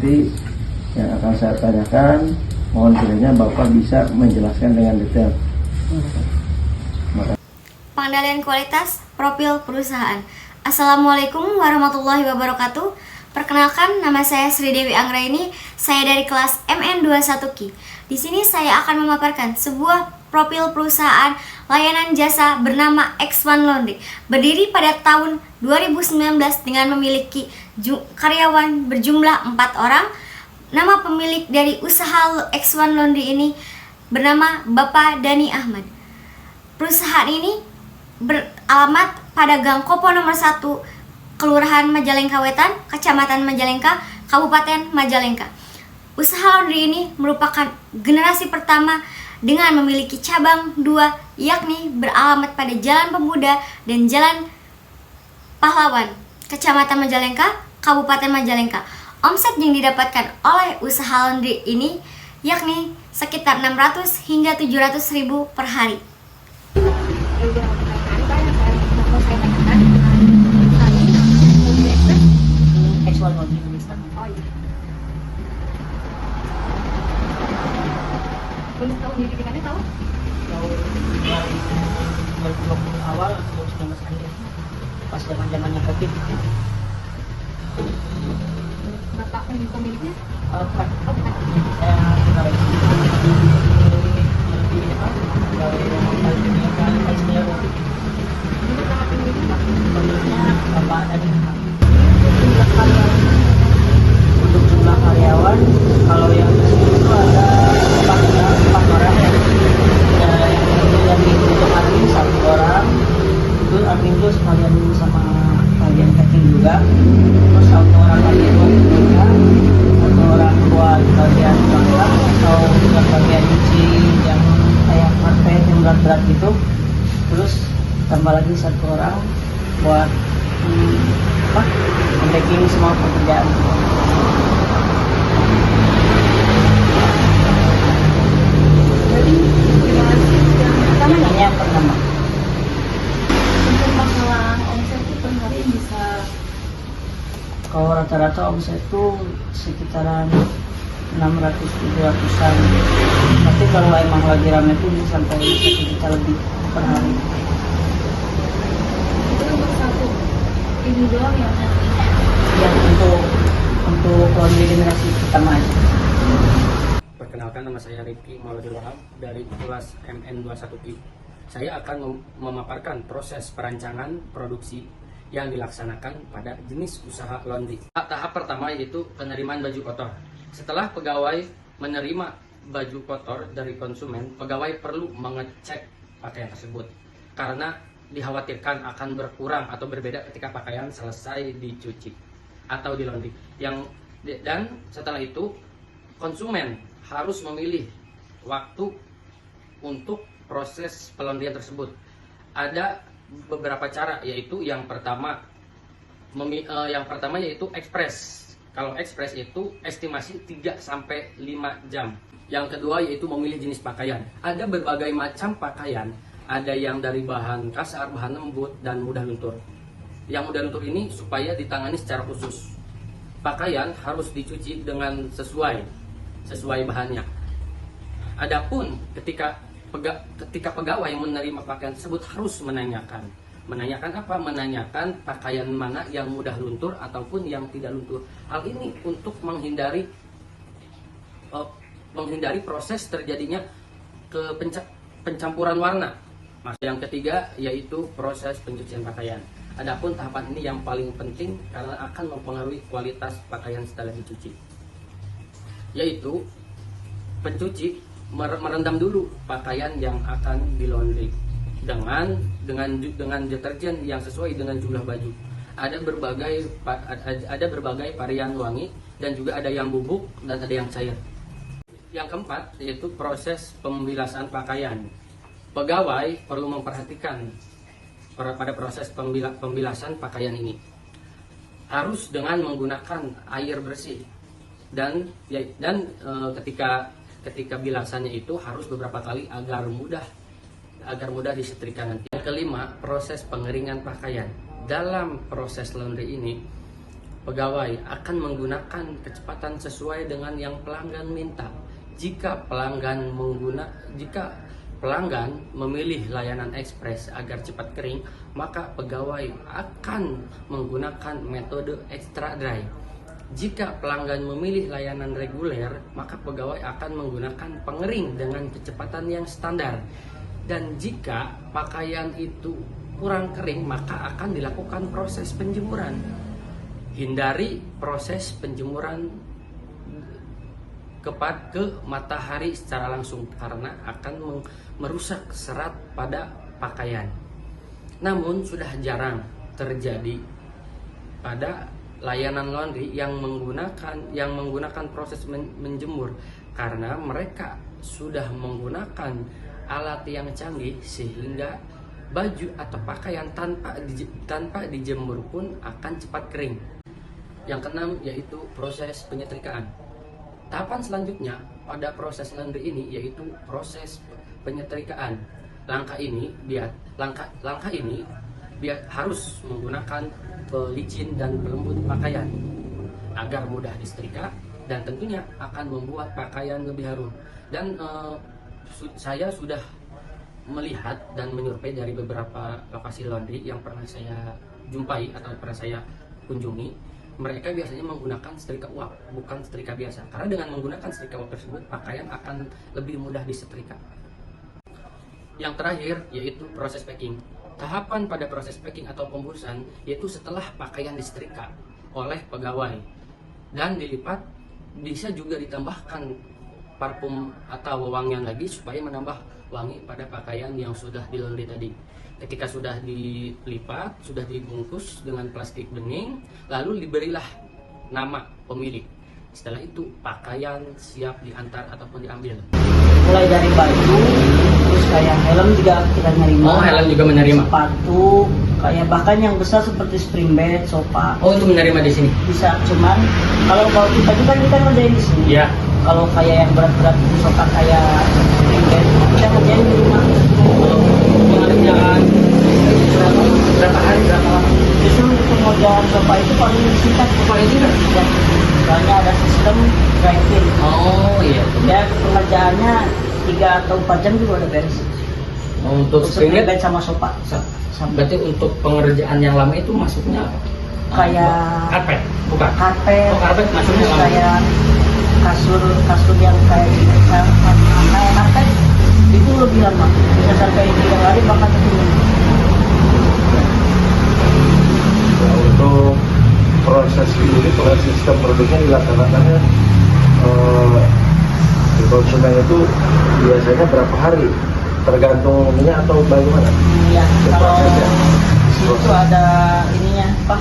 nanti yang akan saya tanyakan, mohon kiranya Bapak bisa menjelaskan dengan detail. Pengendalian kualitas profil perusahaan. Assalamualaikum warahmatullahi wabarakatuh. Perkenalkan, nama saya Sri Dewi Anggraini. Saya dari kelas MN21Q. Di sini saya akan memaparkan sebuah profil perusahaan layanan jasa bernama X1 Laundry. Berdiri pada tahun 2019 dengan memiliki karyawan berjumlah 4 orang. Nama pemilik dari usaha X1 Laundry ini bernama Bapak Dani Ahmad. Perusahaan ini beralamat pada Gang Kopo nomor 1, Kelurahan Majalengka Wetan, Kecamatan Majalengka, Kabupaten Majalengka. Usaha laundry ini merupakan generasi pertama dengan memiliki cabang 2, yakni beralamat pada Jalan Pemuda dan Jalan Pahlawan, Kecamatan Majalengka, Kabupaten Majalengka. Omset yang didapatkan oleh usaha laundry ini yakni sekitar 600 hingga 700 ribu per hari. Belum tahu didirikannya tahu? Tahun 2020 awal, 2019 akhir. Pas zaman-zamannya Covid. Bapak pemiliknya? Bukan. Saya pegawai. Bapak tadi. Untuk jumlah karyawan, kalau yang di sini itu ada 4 orang ya. Yang untuk admin 1 orang, itu admin itu sekalian sama bagian catering juga. Terus 1 orang bagian juga, 1 orang buat bagian masak atau buat bagian cuci yang kayak karpet yang berat-berat gitu. Terus tambah lagi 1 orang buat packing semua pekerjaan. Jadi generasi yang pertama yang pertama. Untuk masalah omset itu per hari bisa Kalau rata-rata omset itu sekitaran 600-700an. Tapi kalau emang lagi rame itu bisa sampai 1 juta lebih per hari. itu untuk satu ini doang ya. Ya untuk laundry generasi pertama aja. Perkenalkan, nama saya Rifki Mauludil Wahab dari kelas MN21Q. Saya akan memaparkan proses perancangan produksi yang dilaksanakan pada jenis usaha laundry. Tahap pertama yaitu penerimaan baju kotor. Setelah pegawai menerima baju kotor dari konsumen, pegawai perlu mengecek pakaian tersebut karena dikhawatirkan akan berkurang atau berbeda ketika pakaian selesai dicuci atau di laundry. Dan setelah itu konsumen harus memilih waktu untuk proses pelondrian tersebut. Ada beberapa cara, yaitu yang pertama yaitu ekspres. Kalau ekspres itu estimasi 3-5 jam. Yang kedua yaitu memilih jenis pakaian. Ada berbagai macam pakaian, ada yang dari bahan kasar, bahan lembut, dan mudah luntur. Yang mudah luntur ini supaya ditangani secara khusus. Pakaian harus dicuci dengan sesuai bahannya. Adapun ketika pegawai menerima pakaian tersebut harus menanyakan apa? Menanyakan pakaian mana yang mudah luntur ataupun yang tidak luntur. Hal ini untuk menghindari proses terjadinya pencampuran warna. Yang ketiga yaitu proses pencucian pakaian. Adapun tahapan ini yang paling penting karena akan mempengaruhi kualitas pakaian setelah dicuci. Yaitu pencuci merendam dulu pakaian yang akan dilaundry dengan deterjen yang sesuai dengan jumlah baju. Ada berbagai varian wangi dan juga ada yang bubuk dan ada yang cair. Yang keempat yaitu proses pembilasan pakaian. Pegawai perlu memperhatikan pada proses pembilasan pakaian ini harus dengan menggunakan air bersih dan ketika bilasannya itu harus beberapa kali agar mudah disetrika nanti. Yang kelima, proses pengeringan pakaian. Dalam proses laundry ini pegawai akan menggunakan kecepatan sesuai dengan yang pelanggan minta. Jika pelanggan memilih layanan ekspres agar cepat kering, maka pegawai akan menggunakan metode extra dry. Jika pelanggan memilih layanan reguler, maka pegawai akan menggunakan pengering dengan kecepatan yang standar. Dan jika pakaian itu kurang kering, maka akan dilakukan proses penjemuran. Hindari proses penjemuran ke matahari secara langsung karena akan merusak serat pada pakaian. Namun sudah jarang terjadi pada layanan laundry yang menggunakan proses menjemur karena mereka sudah menggunakan alat yang canggih sehingga baju atau pakaian tanpa dijemur pun akan cepat kering. Yang keenam yaitu proses penyetrikaan. Tahapan selanjutnya pada proses laundry ini yaitu proses penyetrikaan. Langkah ini harus menggunakan pelicin dan pelembut pakaian agar mudah disetrika dan tentunya akan membuat pakaian lebih harum. Dan saya sudah melihat dan menyurvei dari beberapa lokasi laundry yang pernah saya jumpai atau pernah saya kunjungi. Mereka biasanya menggunakan setrika uap, bukan setrika biasa. Karena dengan menggunakan setrika uap tersebut, pakaian akan lebih mudah disetrika. Yang terakhir yaitu proses packing. Tahapan pada proses packing atau pemburusan yaitu setelah pakaian disetrika oleh pegawai dan dilipat, bisa juga ditambahkan parfum atau wewangian lagi supaya menambah wangi pada pakaian yang sudah di laundry tadi. Ketika sudah dilipat, sudah dibungkus dengan plastik bening, lalu diberilah nama pemilik. Setelah itu pakaian siap diantar ataupun diambil. Mulai dari baju, terus kayak helm juga kita menerima. Oh, helm juga menerima. Sepatu, kayak bahkan yang besar seperti spring bed, sofa. Oh, itu menerima di sini. Bisa, cuman kalau kita juga kita ngerjain di sini. Iya. Kalau kayak yang berat-berat sofa kayak spring bed, kita ngerjain di rumah. Pengerjaan berapa hari, berapa lama? Justru untuk pengerjaan sofa itu paling singkat. Paling singkat? Ya. Soalnya ada sistem dry-clean. Oh iya. Ya pengerjaannya 3 atau 4 jam juga udah beres. Untuk spring bed sama sofa. berarti untuk pengerjaan yang lama itu masuknya apa? Kayak Karpet? Bukan? Karpet. Oh, karpet masuknya Terus lama. kayak kasur yang kayak gini, kayak karpet itu lebih lama. Bisa sampai 3 hari bahkan 1 minggu. Untuk proses sistem produksinya dilaksanakannya di konsumen itu biasanya berapa hari, tergantung ininya atau bagaimana? Ya, kalau prosesnya? di situ ada ininya apa?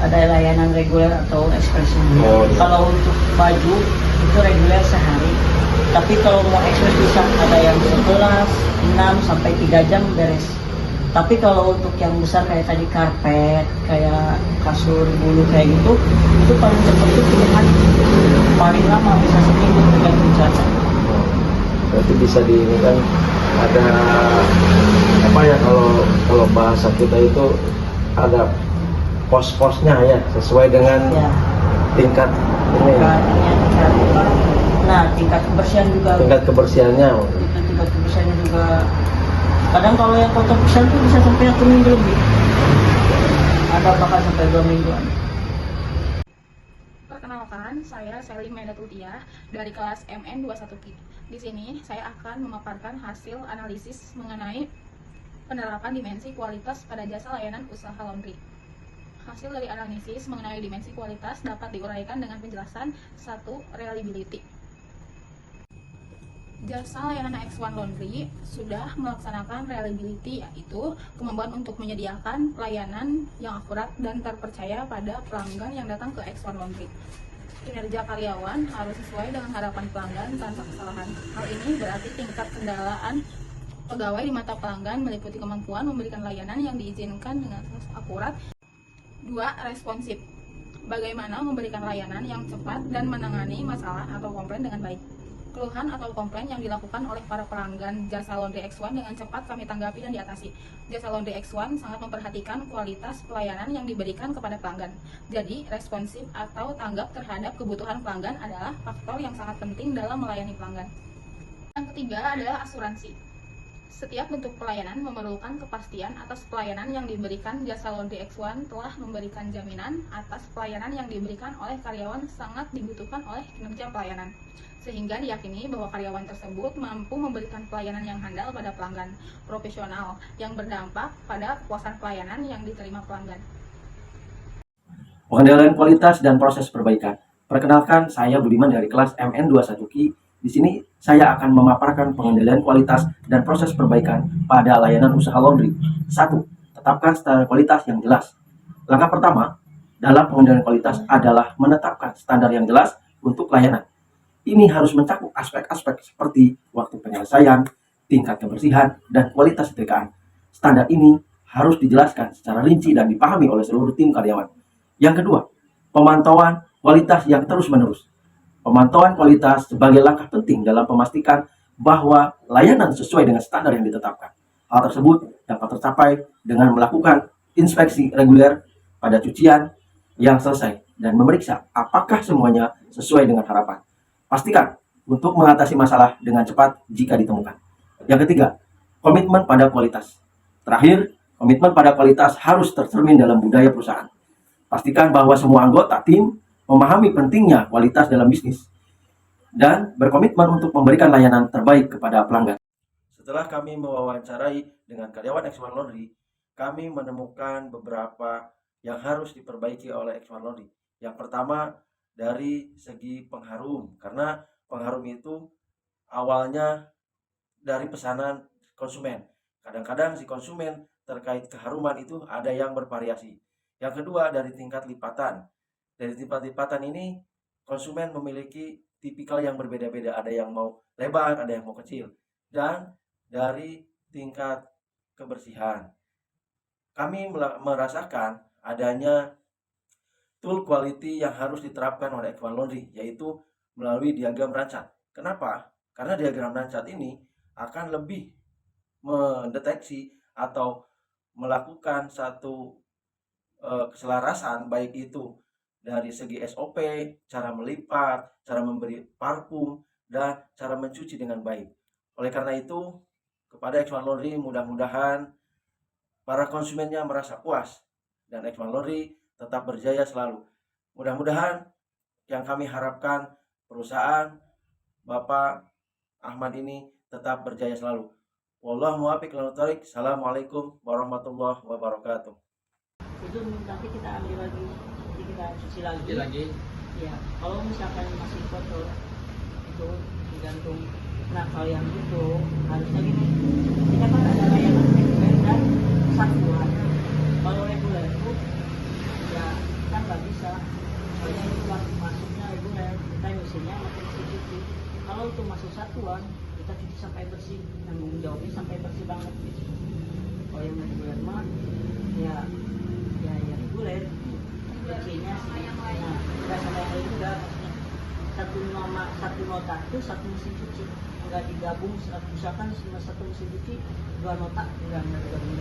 Ada layanan reguler atau ekspresnya. Oh, iya. Kalau untuk baju itu reguler sehari. Tapi kalau mau ekspres bisa ada yang 11, 6 sampai 3 jam beres. Tapi kalau untuk yang besar kayak tadi karpet, kayak kasur bulu kayak gitu, itu paling cepat itu 3 hari. Paling lama bisa seminggu tergantung cuaca. Berarti bisa ini kan ada apa ya, kalau bahasa kita itu ada pos-posnya ya, sesuai dengan Ya. tingkat ini. Nah, tingkat kebersihan juga. Tingkat kebersihannya. Tingkat kebersihannya juga. Kadang kalau yang kotor pisan tuh bisa sampai 1 minggu lebih. Ada bahkan sampai 2 mingguan. Perkenalkan, saya Sally Medat Utiah dari kelas MN21Q. Di sini saya akan memaparkan hasil analisis mengenai penerapan dimensi kualitas pada jasa layanan usaha laundry. Hasil dari analisis mengenai dimensi kualitas dapat diuraikan dengan penjelasan 1. Reliability. Jasa layanan X1 Laundry sudah melaksanakan reliability, yaitu kemampuan untuk menyediakan pelayanan yang akurat dan terpercaya pada pelanggan yang datang ke X1 Laundry. Kinerja karyawan harus sesuai dengan harapan pelanggan tanpa kesalahan. Hal ini berarti tingkat kendalaan pegawai di mata pelanggan meliputi kemampuan memberikan layanan yang diizinkan dengan akurat. 2. Responsif. Bagaimana memberikan layanan yang cepat dan menangani masalah atau komplain dengan baik. Keluhan atau komplain yang dilakukan oleh para pelanggan jasa Laundry X1 dengan cepat kami tanggapi dan diatasi. Jasa Laundry X1 sangat memperhatikan kualitas pelayanan yang diberikan kepada pelanggan. Jadi, responsif atau tanggap terhadap kebutuhan pelanggan adalah faktor yang sangat penting dalam melayani pelanggan. Yang ketiga adalah asuransi. Setiap bentuk pelayanan memerlukan kepastian atas pelayanan yang diberikan. Jasa Laundry X1 telah memberikan jaminan atas pelayanan yang diberikan oleh karyawan sangat dibutuhkan oleh kinerja pelayanan, sehingga diyakini bahwa karyawan tersebut mampu memberikan pelayanan yang handal pada pelanggan, profesional, yang berdampak pada kepuasan pelayanan yang diterima pelanggan. Pengendalian kualitas dan proses perbaikan. Perkenalkan, saya Budiman dari kelas MN21KI. Di sini saya akan memaparkan pengendalian kualitas dan proses perbaikan pada layanan usaha laundry. 1. Tetapkan standar kualitas yang jelas. Langkah pertama dalam pengendalian kualitas adalah menetapkan standar yang jelas untuk layanan. Ini harus mencakup aspek-aspek seperti waktu penyelesaian, tingkat kebersihan, dan kualitas setrikaan. Standar ini harus dijelaskan secara rinci dan dipahami oleh seluruh tim karyawan. Yang kedua, pemantauan kualitas yang terus-menerus. Pemantauan kualitas sebagai langkah penting dalam memastikan bahwa layanan sesuai dengan standar yang ditetapkan. Hal tersebut dapat tercapai dengan melakukan inspeksi reguler pada cucian yang selesai dan memeriksa apakah semuanya sesuai dengan harapan. Pastikan untuk mengatasi masalah dengan cepat jika ditemukan. Yang ketiga, komitmen pada kualitas. Terakhir, komitmen pada kualitas harus tercermin dalam budaya perusahaan. Pastikan bahwa semua anggota tim memahami pentingnya kualitas dalam bisnis dan berkomitmen untuk memberikan layanan terbaik kepada pelanggan. Setelah kami mewawancarai dengan karyawan X1 Laundry, kami menemukan beberapa yang harus diperbaiki oleh X1 Laundry. Yang pertama, dari segi pengharum, karena pengharum itu awalnya dari pesanan konsumen. Kadang-kadang si konsumen terkait keharuman itu ada yang bervariasi. Yang kedua, dari tingkat lipatan. Dari tingkat lipatan ini konsumen memiliki tipikal yang berbeda-beda, ada yang mau lebar, ada yang mau kecil. Dan dari tingkat kebersihan, kami merasakan adanya tool quality yang harus diterapkan oleh X1 Laundry, yaitu melalui diagram rancat. Kenapa? Karena diagram rancat ini akan lebih mendeteksi atau melakukan satu keselarasan, baik itu dari segi SOP, cara melipat, cara memberi parfum, dan cara mencuci dengan baik. Oleh karena itu, kepada X1 Laundry mudah-mudahan para konsumennya merasa puas dan X1 Laundry tetap berjaya selalu. Mudah-mudahan yang kami harapkan perusahaan Bapak Ahmad ini tetap berjaya selalu. Wallahu muwaffiq lil thoriq. Assalamualaikum warahmatullahi wabarakatuh. Itu nanti kita ambil lagi, nanti kita cuci lagi. Ya, kalau misalkan masih kotor itu digantung. Nah, kalau yang itu harusnya gini, kita kan ada layanan reguler dan satuan. Kalau reguler itu ya kan nggak bisa, soalnya itu masuknya reguler, kita mesinnya makin cuci. Kalau itu masuk satuan, kita cuci sampai bersih, tanggung jawabnya sampai bersih banget gitu. Kalau yang reguler mah ya reguler cucinya sih, nah nggak sama yang lain juga, maksudnya satu nota itu satu mesin cuci, nggak digabung. Misalkan satu mesin cuci 2 nota, nggak digabung.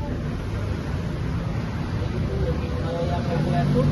Jadi itu kalau yang reguler tuh